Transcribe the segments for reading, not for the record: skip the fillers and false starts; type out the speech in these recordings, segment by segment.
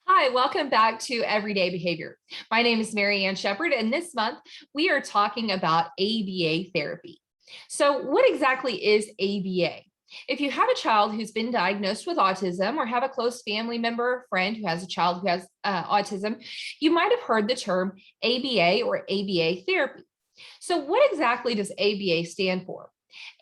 Hi, welcome back to Everyday Behavior. My name is Mary Ann Shepard, and this month we are talking about ABA therapy. So what exactly is ABA? If you have a child who's been diagnosed with autism or have a close family member or friend who has a child who has autism, you might have heard the term ABA or ABA therapy. So what exactly does ABA stand for?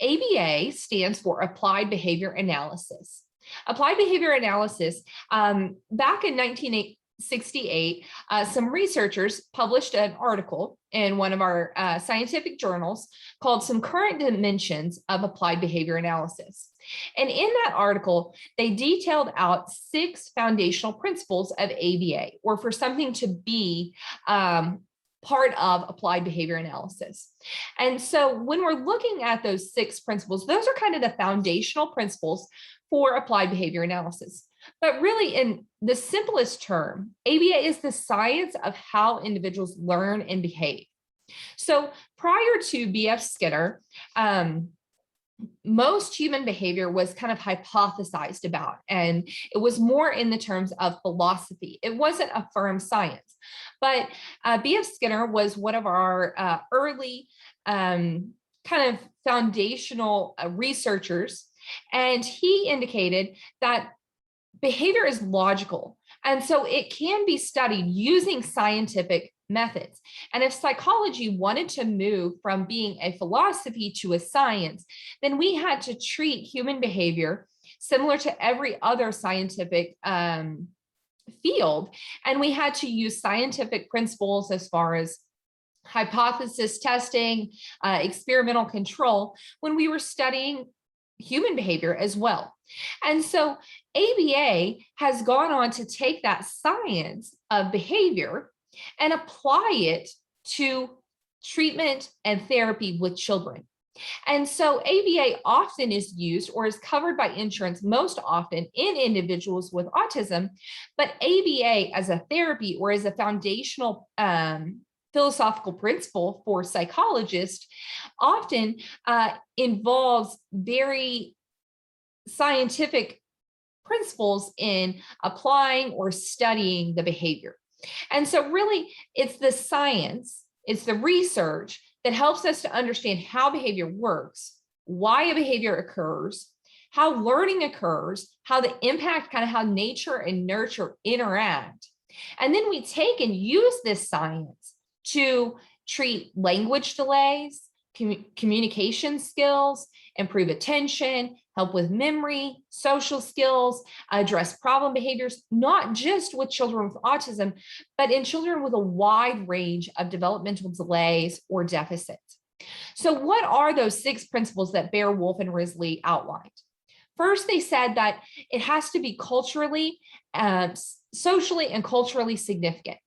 ABA stands for Applied Behavior Analysis. Applied behavior analysis, back in 1968, some researchers published an article in one of our scientific journals called Some Current Dimensions of Applied Behavior Analysis. And in that article, they detailed out 6 foundational principles of ABA, or for something to be part of applied behavior analysis. And so when we're looking at those 6 principles, those are kind of the foundational principles for applied behavior analysis. But really, in the simplest term, ABA is the science of how individuals learn and behave. So prior to B.F. Skinner, most human behavior was kind of hypothesized about, and it was more in the terms of philosophy. It wasn't a firm science. But B.F. Skinner was one of our early kind of foundational researchers, and he indicated that behavior is logical, and so it can be studied using scientific methods. And if psychology wanted to move from being a philosophy to a science, then we had to treat human behavior similar to every other scientific field, and we had to use scientific principles as far as hypothesis testing, experimental control, when we were studying human behavior as well. And so ABA has gone on to take that science of behavior and apply it to treatment and therapy with children. And so ABA often is used or is covered by insurance most often in individuals with autism, but ABA as a therapy or as a foundational philosophical principle for psychologists often involves very scientific principles in applying or studying the behavior. And so really, it's the science, it's the research that helps us to understand how behavior works, why a behavior occurs, how learning occurs, how the impact, kind of how nature and nurture interact. And then we take and use this science to treat language delays, communication skills, improve attention, help with memory, social skills, address problem behaviors, not just with children with autism, but in children with a wide range of developmental delays or deficits. So what are those 6 principles that Bear, Wolf, and Risley outlined? First, they said that it has to be culturally, socially, and culturally significant.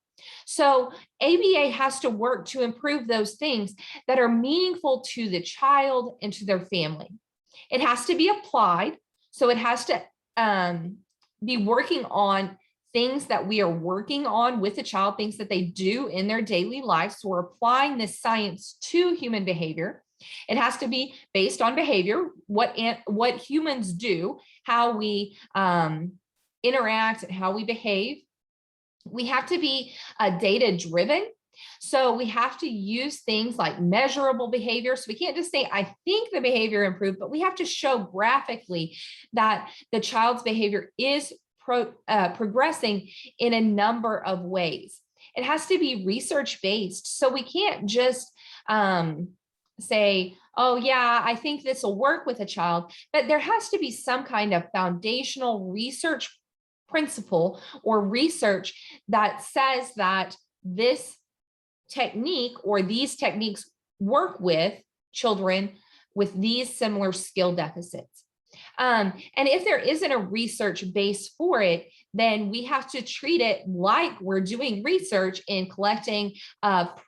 So ABA has to work to improve those things that are meaningful to the child and to their family. It has to be applied. So it has to be working on things that we are working on with the child, things that they do in their daily life. So we're applying this science to human behavior. It has to be based on behavior, what humans do, how we interact and how we behave. We have to be data driven. So we have to use things like measurable behavior. So we can't just say, I think the behavior improved, but we have to show graphically that the child's behavior is progressing in a number of ways. It has to be research-based. So we can't just say, oh yeah, I think this will work with a child, but there has to be some kind of foundational research principle or research that says that this technique or these techniques work with children with these similar skill deficits. And if there isn't a research base for it, then we have to treat it like we're doing research in collecting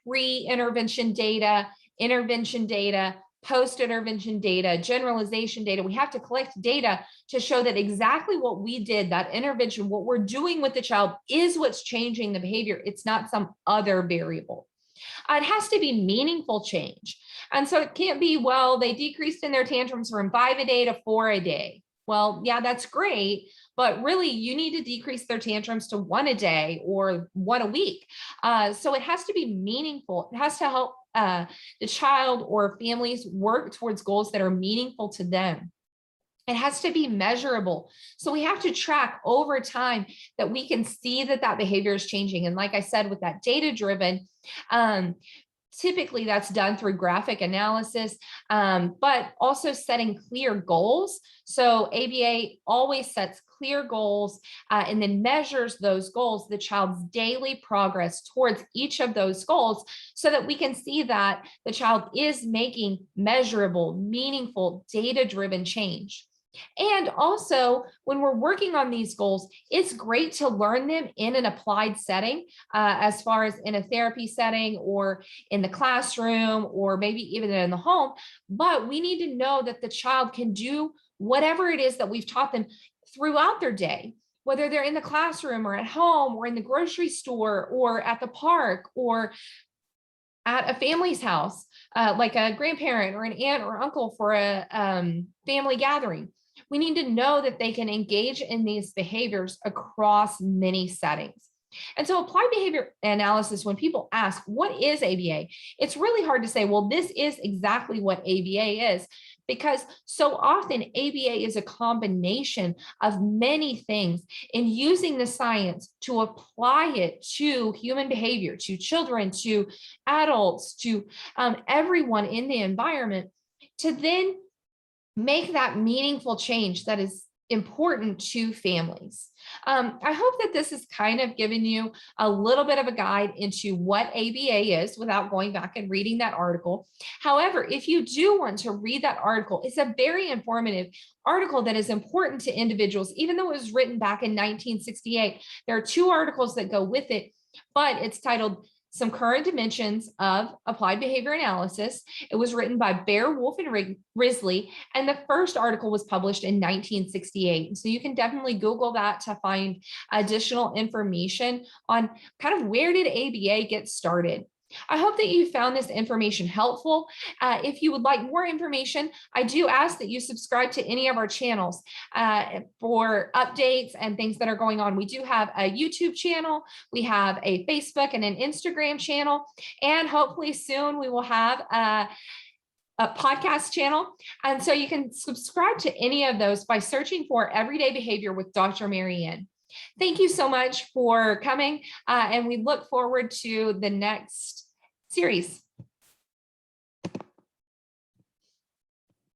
pre-intervention data, intervention data, post-intervention data, generalization data. We have to collect data to show that exactly what we did, that intervention, what we're doing with the child is what's changing the behavior. It's not some other variable. It has to be meaningful change. And so it can't be, well, they decreased in their tantrums from 5 a day to 4 a day. Well, yeah, that's great, but really you need to decrease their tantrums to 1 a day or 1 a week. So it has to be meaningful. It has to help the child or families work towards goals that are meaningful to them. It has to be measurable. So we have to track over time that we can see that that behavior is changing. And like I said, with that data-driven, typically that's done through graphic analysis, but also setting clear goals. So ABA always sets clear goals and then measures those goals, the child's daily progress towards each of those goals, so that we can see that the child is making measurable, meaningful, data-driven change. And also, when we're working on these goals, it's great to learn them in an applied setting, as far as in a therapy setting or in the classroom or maybe even in the home. But we need to know that the child can do whatever it is that we've taught them throughout their day, whether they're in the classroom or at home or in the grocery store or at the park or at a family's house, like a grandparent or an aunt or uncle for a family gathering. We need to know that they can engage in these behaviors across many settings. And so applied behavior analysis, when people ask, what is ABA? It's really hard to say, well, this is exactly what ABA is, because so often ABA is a combination of many things, and using the science to apply it to human behavior, to children, to adults, to everyone in the environment, to then make that meaningful change that is important to families. I hope that this has kind of given you a little bit of a guide into what ABA is without going back and reading that article. However, if you do want to read that article, it's a very informative article that is important to individuals. Even though it was written back in 1968, there are 2 articles that go with it, but it's titled Some Current Dimensions of Applied Behavior Analysis. It was written by Bear, Wolf, and Risley, and the first article was published in 1968. So you can definitely Google that to find additional information on kind of where did ABA get started. I hope that you found this information helpful. If you would like more information, I do ask that you subscribe to any of our channels for updates and things that are going on. We do have a YouTube channel, we have a Facebook and an Instagram channel, and hopefully soon we will have a podcast channel. And so you can subscribe to any of those by searching for Everyday Behavior with Dr. Mary Ann. Thank you so much for coming, and we look forward to the next series.